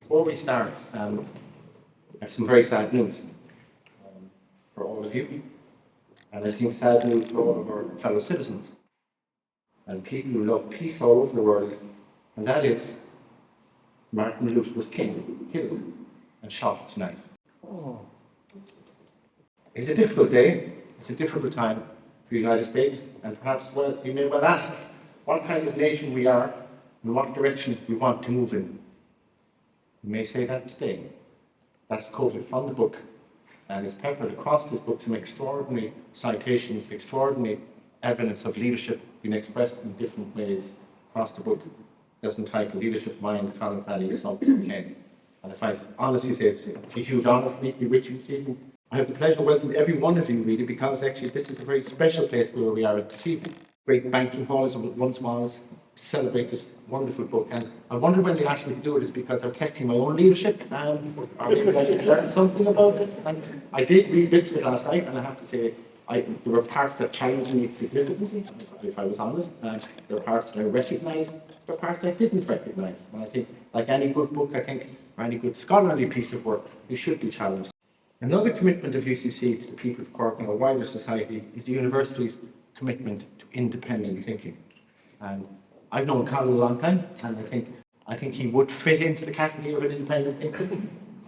Before we start, I have some very sad news for all of you, and I think sad news for all of our fellow citizens and people who love peace all over the world, and that is Martin Luther King killed and shot tonight. It's a difficult day, it's a difficult time for the United States, and perhaps you may well ask what kind of nation we are and what direction we want to move in. You may say that today. That's quoted from the book, and it's peppered across this book some extraordinary citations, extraordinary evidence of leadership being expressed in different ways across the book. That's entitled Leadership Mind, Connell, Assumpta, Keynes. And if I honestly say it's a huge honour for me to be with you this evening. I have the pleasure of welcoming every one of you, really, because actually this is a very special place where we are this evening. Great banking hall as it once was, to celebrate this wonderful book. And I wonder when they asked me to do it is because they're testing my own leadership, or maybe I should learn something about it. And I did read bits of it last night, and I have to say, there were parts that challenged me significantly, if I was honest, and there were parts that I recognised, there were parts that I didn't recognise. And I think, like any good book, or any good scholarly piece of work, it should be challenged. Another commitment of UCC to the people of Cork and our wider society is the university's commitment to independent thinking. And I've known Connell a long time, and I think he would fit into the category of an independent thinker.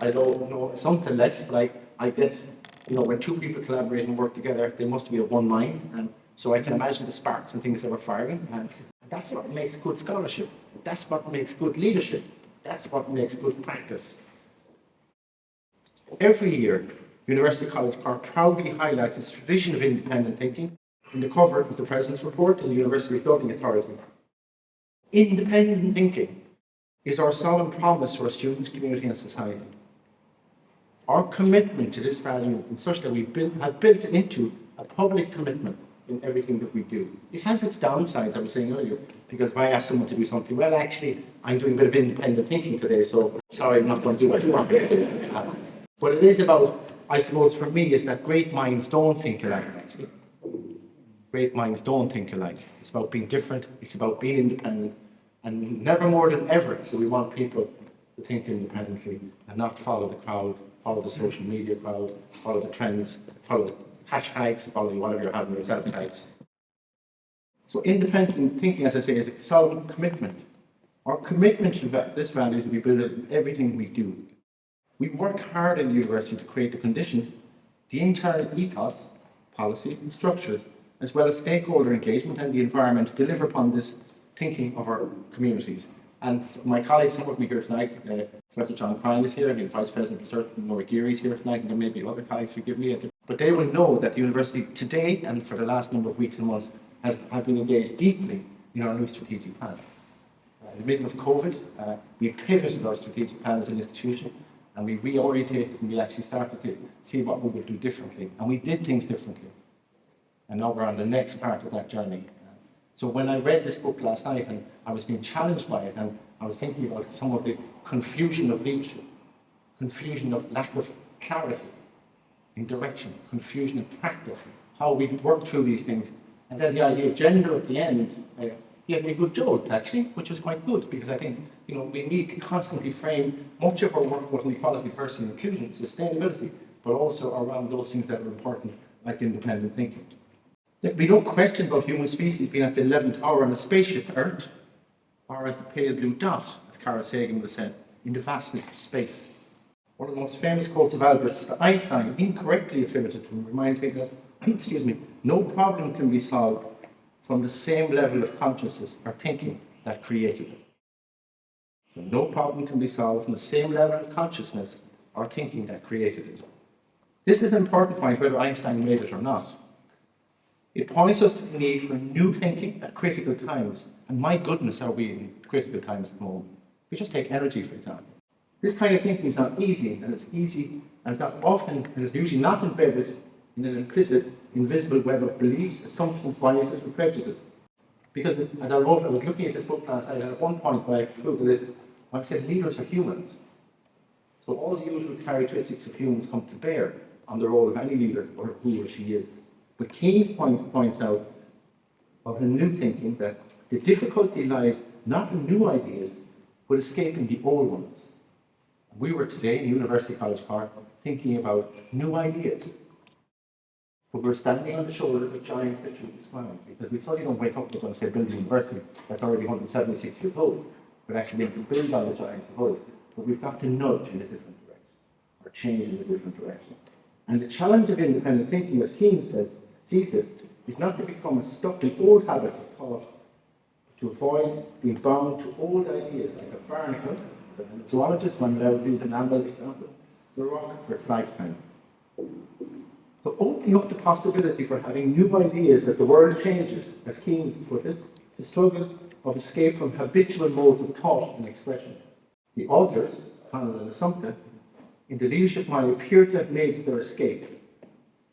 I don't know something less, but I guess, when two people collaborate and work together, they must be of one mind. And so I can imagine the sparks and things that were firing. And that's what makes good scholarship. That's what makes good leadership. That's what makes good practice. Every year, University College Cork proudly highlights its tradition of independent thinking in the cover of the President's Report in the University's Governing Authority. Independent thinking is our solemn promise to our students, community and society. Our commitment to this value is such that we have built it into a public commitment in everything that we do. It has its downsides, I was saying earlier, because if I ask someone to do something, well, actually, I'm doing a bit of independent thinking today, so sorry, I'm not going to do what you want. But it is about, I suppose, for me, is that great minds don't think alike, actually. Great minds don't think alike. It's about being different, it's about being independent, and never more than ever do we want people to think independently and not follow the crowd, follow the social media crowd, follow the trends, follow the hashtags, follow whatever you're having yourself tags. So independent thinking, as I say, is a solemn commitment. Our commitment to this value is that we build it in everything we do. We work hard in the university to create the conditions, the internal ethos, policies and structures, as well as stakeholder engagement and the environment to deliver upon this thinking of our communities. And my colleagues, some of me here tonight, Professor John Connell is here, and Vice President Professor Nora Geary is here tonight, and there may be other colleagues, forgive me. But they will know that the university today, and for the last number of weeks and months, have been engaged deeply in our new strategic plan. In the middle of COVID, we pivoted our strategic plan as an institution, and we reorientated, and we actually started to see what we would do differently. And we did things differently. And now we're on the next part of that journey. So when I read this book last night, and I was being challenged by it, and I was thinking about some of the confusion of leadership, confusion of lack of clarity in direction, confusion in practice, how we work through these things. And then the idea of gender at the end, gave me a good jolt, actually, which was quite good, because I think, we need to constantly frame much of our work with equality, diversity, and inclusion, sustainability, but also around those things that are important, like independent thinking. There can be no question about human species being at the 11th hour on a spaceship Earth, or as the pale blue dot, as Carl Sagan would have said, in the vastness of space. One of the most famous quotes of Albert Einstein, incorrectly attributed to him, reminds me that, no problem can be solved from the same level of consciousness or thinking that created it. So no problem can be solved from the same level of consciousness or thinking that created it. This is an important point, whether Einstein made it or not. It points us to the need for new thinking at critical times. And my goodness, are we in critical times at the moment. We just take energy, for example. This kind of thinking is not easy, and it's not often, and it's usually not embedded in an implicit, invisible web of beliefs, assumptions, biases, and prejudice. Because as I was looking at this book last night, and at one point when I flew the list, I said leaders are humans. So all the usual characteristics of humans come to bear on the role of any leader, or who or she is. But Keynes points out of the new thinking that the difficulty lies not in new ideas, but escaping the old ones. We were today in University College Park thinking about new ideas. But we're standing on the shoulders of giants that you described, because we suddenly don't wake up and say build a university that's already 176 years old, but actually need to build on the giants of old. But we've got to nudge in a different direction, or change in a different direction. And the challenge of independent thinking, as Keynes sees it, is not to become stuck in old habits of thought, to avoid being bound to old ideas like a barnacle. A zoologist, when I was using an animal example, the rock for its lifespan. So opening up the possibility for having new ideas as the world changes, as Keynes put it, the struggle of escape from habitual modes of thought and expression. The authors, Connell and Assumpta, in the leadership model appear to have made their escape.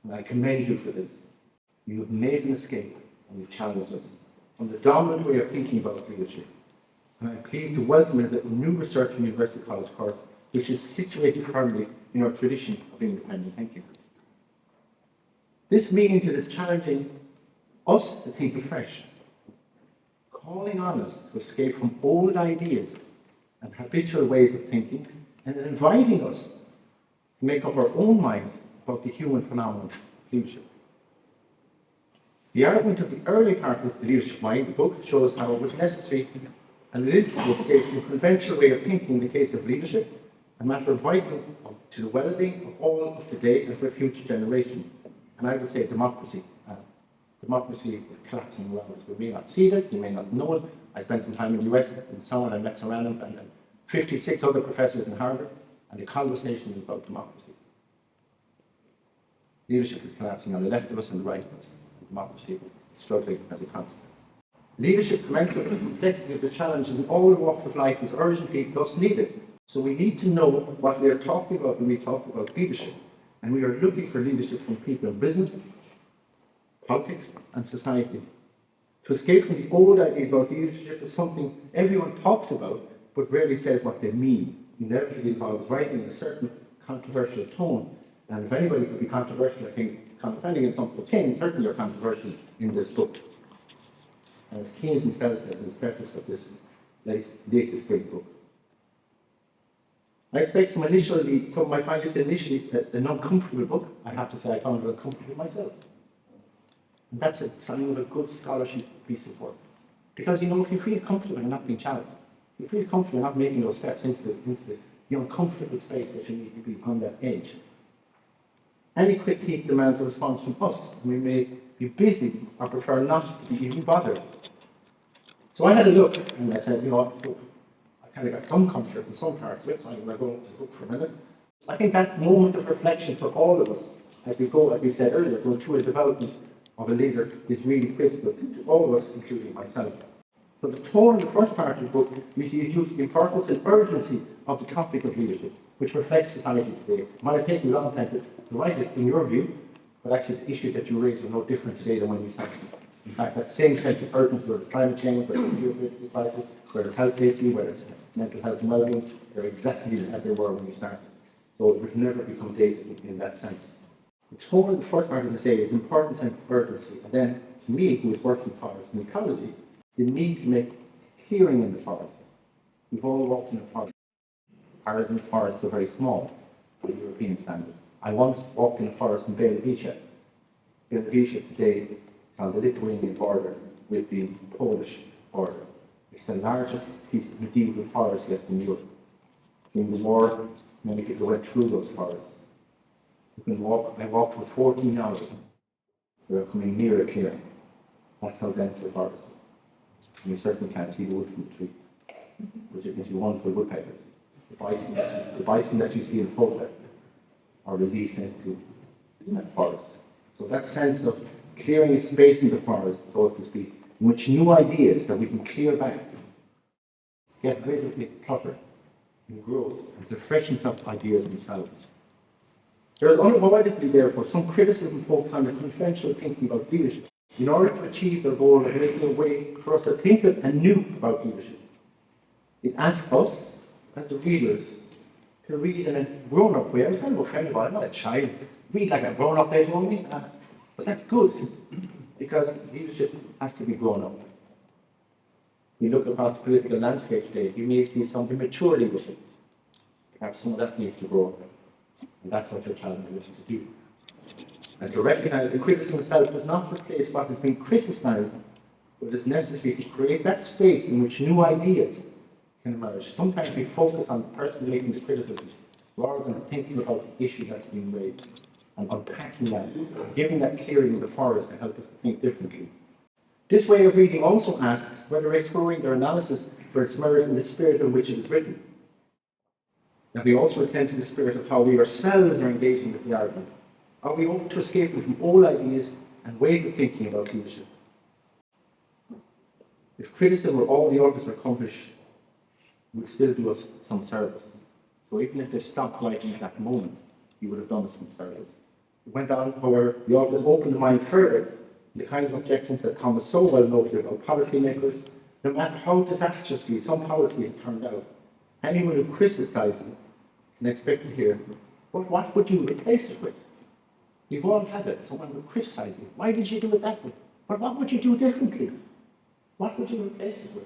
And I commend you for this. You have made an escape and you've challenged us from the dominant way of thinking about leadership. And I'm pleased to welcome you as a new research in University College Cork, which is situated firmly in our tradition of independent thinking. This meeting is challenging us to think afresh, calling on us to escape from old ideas and habitual ways of thinking, and inviting us to make up our own minds about the human phenomenon of leadership. The argument of the early part of the leadership mind, the book, shows how it was necessary and it is to escape from the conventional way of thinking in the case of leadership, a matter vital to the well-being of all of today and for future generations. And I would say democracy. Democracy is collapsing around us. We may not see this, you may not know it. I spent some time in the US in the summer and I met some random and 56 other professors in Harvard, and the conversation is about democracy. Leadership is collapsing on the left of us and the right of us. Democracy is struggling as a consequence. Leadership commensurate with the complexity of the challenges in all walks of life is urgently thus needed. So we need to know what we are talking about when we talk about leadership. And we are looking for leadership from people in business, politics, and society. To escape from the old ideas about leadership is something everyone talks about, but rarely says what they mean. Inevitably involves writing in a certain controversial tone. And if anybody could be controversial, I think, defending in something Keynes, certainly are controversial in this book. As Keynes himself said in the preface of this latest great book. I expect some might find this initially an uncomfortable book. I have to say I found it uncomfortable myself. And that's a sign of a good scholarship piece of work. Because, you know, if you feel comfortable and not being challenged, if you feel comfortable not making those steps into the uncomfortable space that you need to be on that edge, any critique demands a response from us. We may be busy or prefer not to be even bothered. So I had a look and I said, you know what, I kind of got some comfort in some parts of it, so I'm going to go to the book for a minute. I think that moment of reflection for all of us, as we said earlier, going through a development of a leader is really critical to all of us, including myself. So the tone in the first part of the book, we see is the importance and urgency of the topic of leadership, which reflects society today. It might have taken a long time to write it in your view, but actually the issues that you raised are no different today than when we started. In fact, that same sense of urgency, whether it's climate change, whether it's geopolitical crisis, whether it's health safety, whether it's mental health and well-being, they're exactly as they were when we started. So it would never become dated in that sense. The tone of the first part, as I say, is important sense of urgency. And then, to me, who is working forest and ecology, the need to make clearing in the forest. We've all walked in a forest. Ireland's forests are very small by European standards. I once walked in a forest in Bielowice. Bielowice today is on the Lithuanian border with the Polish border. It's the largest piece of medieval forest left in Europe. During the war, many people went through those forests. You can walk, I walked for 14 hours. We were coming near a clearing. That's how dense the forest is. And you certainly can't see the wood from the trees. But you can see wonderful woodpeckers. The bison that you see in photo are released into that forest. So that sense of clearing a space in the forest, so to speak, in which new ideas that we can clear back, get rid of the clutter and growth, and the freshness of ideas themselves. There is unavoidably, therefore, some criticism focused on the conventional thinking about leadership in order to achieve their goal of making a way for us to think anew about leadership. It asks us, as the readers, to read in a grown-up way. I was kind of offended by it, I'm not a child. Read like a grown-up, they told me. But that's good, because leadership has to be grown up. You look across the political landscape today, you may see some immature leadership. Perhaps some of that needs to grow. And that's what you're challenging us to do. And to recognize that criticism itself does not replace what has been criticized, but it's necessary to create that space in which new ideas can emerge. Sometimes we focus on the person making the criticism rather than thinking about the issue that's being raised and unpacking that, giving that clearing of the forest to help us to think differently. This way of reading also asks whether exploring their analysis for its merit in the spirit in which it is written. And we also attend to the spirit of how we ourselves are engaging with the argument. Are we open to escaping from old ideas and ways of thinking about leadership? If criticism were all the authors would accomplish, it would still do us some service. So even if they stopped writing at that moment, he would have done us some service. It went on, however, the authors opened the mind further, the kind of objections that Thomas so well noted about policymakers. No matter how disastrously some policy has turned out, anyone who criticizes it can expect to hear, but what would you replace it with? We've all had it. Someone would criticize you. Why did you do it that way? But what would you do differently? What would you replace it with?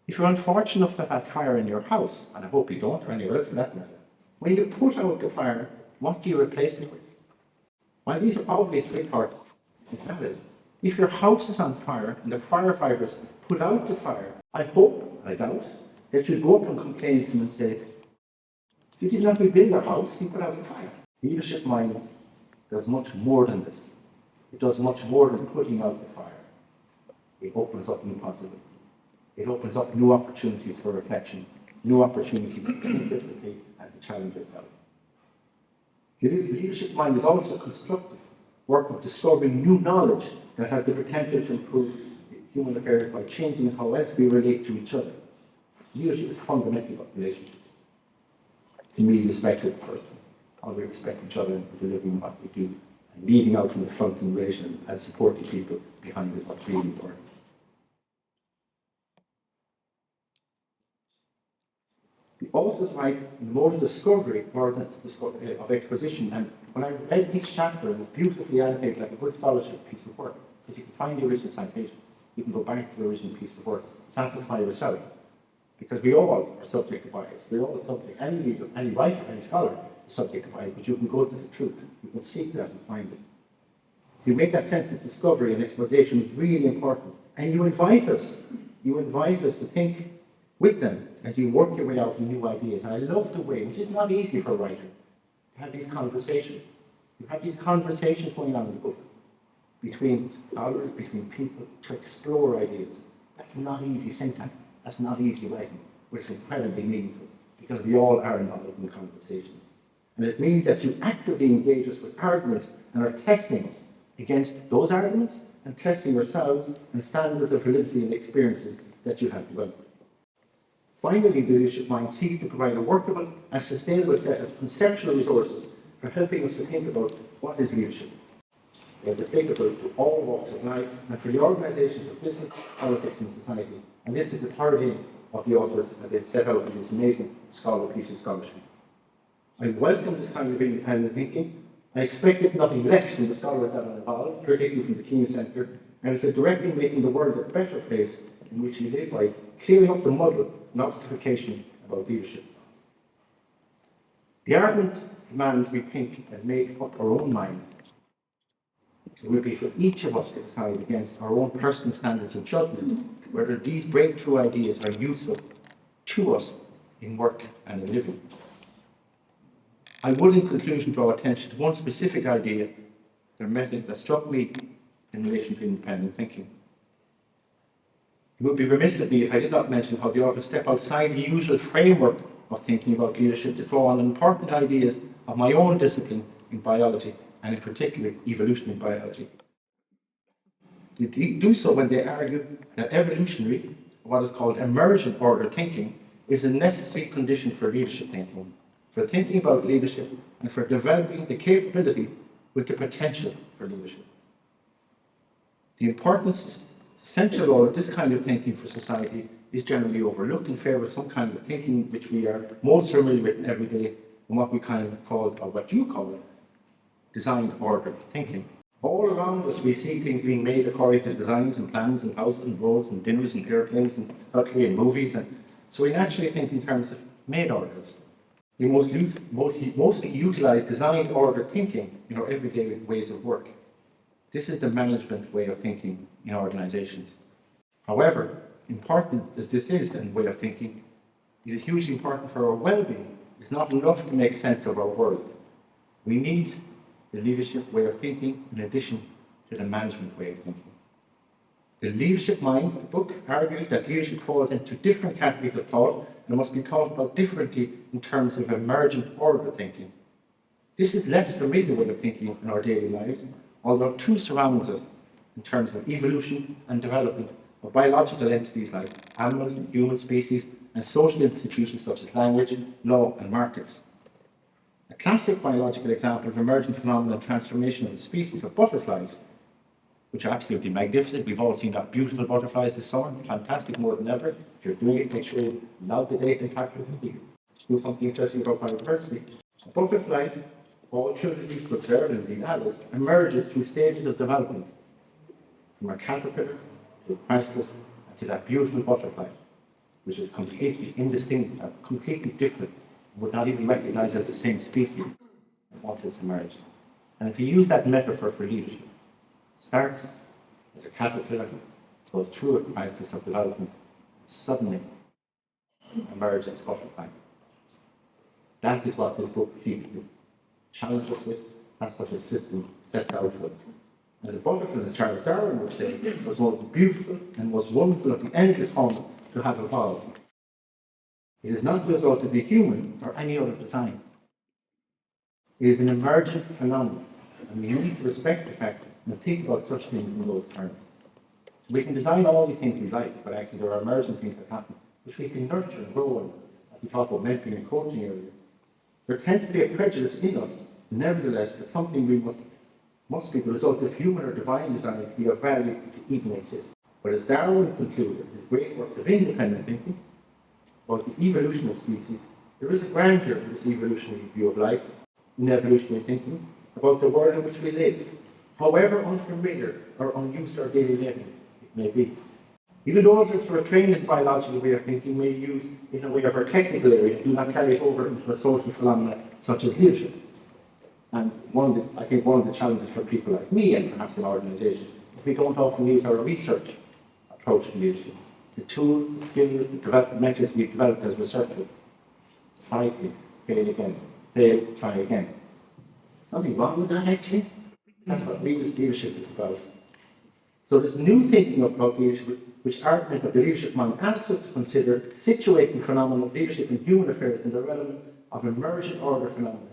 If you're unfortunate enough to have had fire in your house, and I hope you don't, or anywhere else for that matter, when you put out the fire, what do you replace it with? Well, these are obvious three parts. If your house is on fire and the firefighters put out the fire, I hope, I doubt, that you'd go up and complain to them and say, you did not rebuild your house, you put out the fire. Leadership mind does much more than this. It does much more than putting out the fire. It opens up new possibilities. It opens up new opportunities for reflection, new opportunities to think differently and to challenge yourself. The leadership mind is also constructive work of discovering new knowledge that has the potential to improve human affairs by changing how else we relate to each other. Leadership is fundamentally about relationship. To me, respect is the first one. How we respect each other and delivering what we do, and leading out from the front in relation and supporting people behind is what's really important. The authors write in more discovery more than of exposition, and when I read each chapter, it's beautifully annotated like a good scholarship piece of work, because you can find the original citation, you can go back to the original piece of work, satisfy yourself, because we all are subject to bias. We're all subject, any leader, any writer, any scholar is subject to bias, but you can go to the truth, you can seek that and find it. You make that sense of discovery and exposition is really important, and you invite us to think with them as you work your way out with new ideas. And I love the way, which is not easy for a writer, to have these conversations. You have these conversations going on in the book between scholars, between people, to explore ideas. That's not easy syntax. That's not easy writing, but it's incredibly meaningful because we all are involved in conversations. And it means that you actively engage us with arguments and are testing us against those arguments and testing yourselves and standards of validity and experiences that you have developed. Finally, the leadership mind seeks to provide a workable and sustainable set of conceptual resources for helping us to think about what is leadership. It is applicable to all walks of life and for the organisations of business, politics and society. And this is the third aim of the authors as they've set out in this amazing piece of scholarship. I welcome this kind of independent thinking. I expected nothing less from the scholars that are involved, particularly from the Keynes Centre, and it's directly making the world a better place in which we live by clearing up the muddle and obfuscation about leadership. The argument demands we think and make up our own minds. It will be for each of us to decide against our own personal standards of judgment whether these breakthrough ideas are useful to us in work and in living. I would, in conclusion, draw attention to one specific idea, their method, that struck me in relation to independent thinking. It would be remiss of me if I did not mention how the authors step outside the usual framework of thinking about leadership to draw on important ideas of my own discipline in biology, and in particular evolutionary biology. They do so when they argue that evolutionary, what is called emergent order thinking, is a necessary condition for leadership thinking, for thinking about leadership, and for developing the capability with the potential for leadership. The importance, essential role of this kind of thinking for society is generally overlooked in favour of some kind of thinking which we are most familiar with every day, and what we kind of call, or what you call it, designed order thinking. All around us we see things being made according to designs and plans and houses and roads and dinners and airplanes and cutlery and movies, and so we naturally think in terms of made orders. We mostly utilize designed order thinking in our everyday ways of work. This is the management way of thinking in organizations. However, important as this is in way of thinking, it is hugely important for our well-being. It's not enough to make sense of our world. We need the leadership way of thinking in addition to the management way of thinking. The Leadership Mind, the book, argues that leadership falls into different categories of thought and must be thought about differently in terms of emergent order thinking. This is less familiar way of thinking in our daily lives, although it too surrounds us in terms of evolution and development of biological entities like animals and human species and social institutions such as language, law and markets. A classic biological example of emergent phenomena and transformation of the species of butterflies, which are absolutely magnificent. We've all seen that beautiful butterflies this summer, fantastic, more than ever. If you're doing it, make sure you log the date and capture it. Do something interesting about biodiversity. A butterfly, all children could observe and being adults, emerges through stages of development, from a caterpillar to a chrysalis and to that beautiful butterfly, which is completely indistinct, completely different, would not even recognize as the same species once it's emerged. And if you use that metaphor for leadership, starts as a caterpillar, goes through a crisis of development, suddenly emerges as a butterfly. That is what this book seeks to challenge us with. That's what the system sets out for us. And the butterfly, as Charles Darwin would say, was most beautiful and most wonderful of the endless hunt to have evolved. It is not the result of the human or any other design. It is an emergent phenomenon, and we need to respect the fact and think about such things in those terms. We can design all these things we like, but actually there are emergent things that happen, which we can nurture and grow in. As we talked about mentoring and coaching earlier, there tends to be a prejudice in us, nevertheless, that something we must be the result of human or divine design to be of value to even exist. But as Darwin concluded in his great works of independent thinking about the evolution of species, there is a grandeur in this evolutionary view of life, in evolutionary thinking, about the world in which we live, however unfamiliar or unused to our daily living it may be. Even those of us who are trained in biological way of thinking may use in a way of our technical area, do not carry it over into a social phenomena such as leadership. And I think one of the challenges for people like me and perhaps in organizations is we don't often use our research approach to leadership. The tools, the skills, the development mechanisms we've developed as researchers. Try things, fail again, fail, try again. Nothing wrong with that actually. That's what leadership is about. So this new thinking about leadership, which argument of the leadership mind asks us to consider situating phenomena of leadership in human affairs in the realm of emergent order phenomena.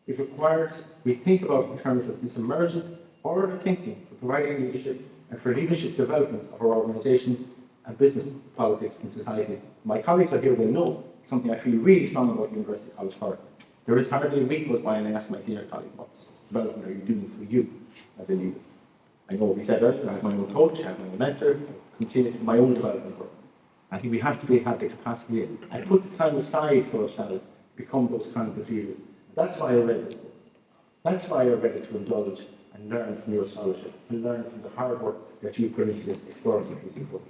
It requires we think about in terms of this emergent order thinking for providing leadership and for leadership development of our organizations and business politics in society. My colleagues are here will know something I feel really strong about University College Cork. There is hardly a week goes by and I ask my senior colleague, what development are you doing for you as a leader? I know we said earlier, I have my own coach, I have my own mentor, I continue my own development work. I think we have to have the capacity and put the time aside for ourselves to become those kinds of leaders. That's why I read this book. That's why I read it to indulge and learn from your scholarship and learn from the hard work that you put into this extraordinary piece of work.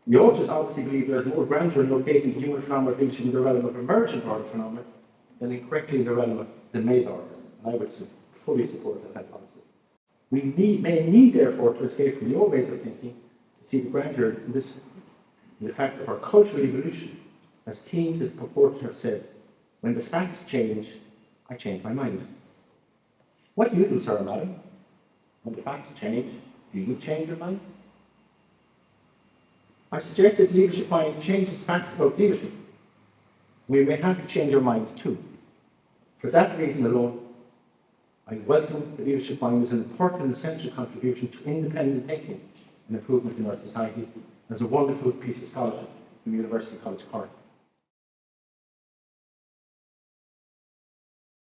The authors obviously believe there is more grandeur in locating human phenomena of leadership in the realm of emergent order phenomena than incorrectly in the realm of the made order. And I would fully support that hypothesis. We may need, therefore, to escape from the old ways of thinking to see the grandeur in the fact of our cultural evolution. As Keynes is purported to have said, when the facts change, I change my mind. What do you do, sir, madam? When the facts change, do you change your mind? I suggest that leadership mind changes facts about leadership. We may have to change our minds too. For that reason alone, I welcome the leadership mind as an important and essential contribution to independent thinking and improvement in our society as a wonderful piece of scholarship from University College Cork.